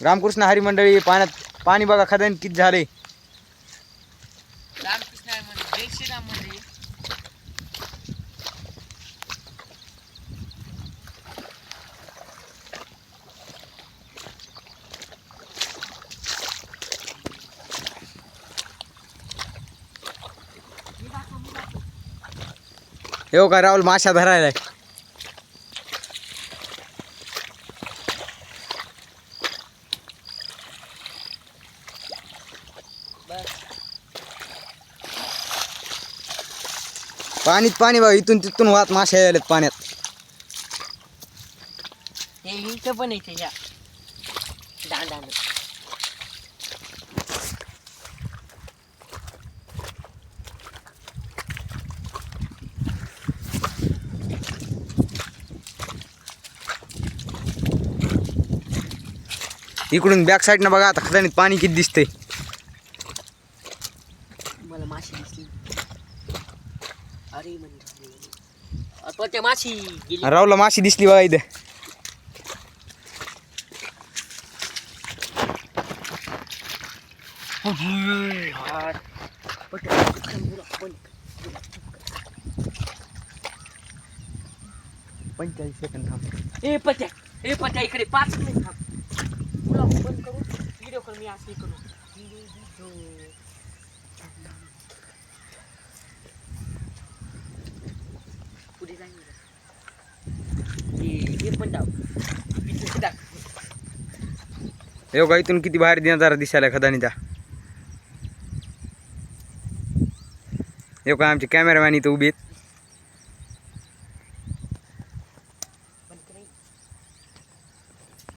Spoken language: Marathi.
रामकृष्ण हरी मंडळी पाण्यात पाणी बघा खदान किती झाले. रामकृष्ण हरी मंडळी जय श्रीराम मंडळी. येऊ का राहुल माशा धरायला. पाणीच पाणी बघा इथून तिथून वाहत माशा यायलेत पाण्यात. हे इथं पण येते या दांडा. इकडून बॅक साईडनं बघा आता खदानीत पाणी किती दिसतंय. मला माशी दिसली. अरे म्हणजे त्या माशी गेली. राहुलला माशी दिसली बघा इथं. पंचेचाळीस सेकंद थांब. ए पत्या इकडे 5 मिनिट थांब. तुला बंद करू व्हिडिओ करू मी असं करू. पुढे जाईल हे पण टाक. येऊ का इथून किती बाहेर नजारा दिसायला खदानीचा. येऊ का आमचे कॅमेरामॅन इथं उभे आहेत.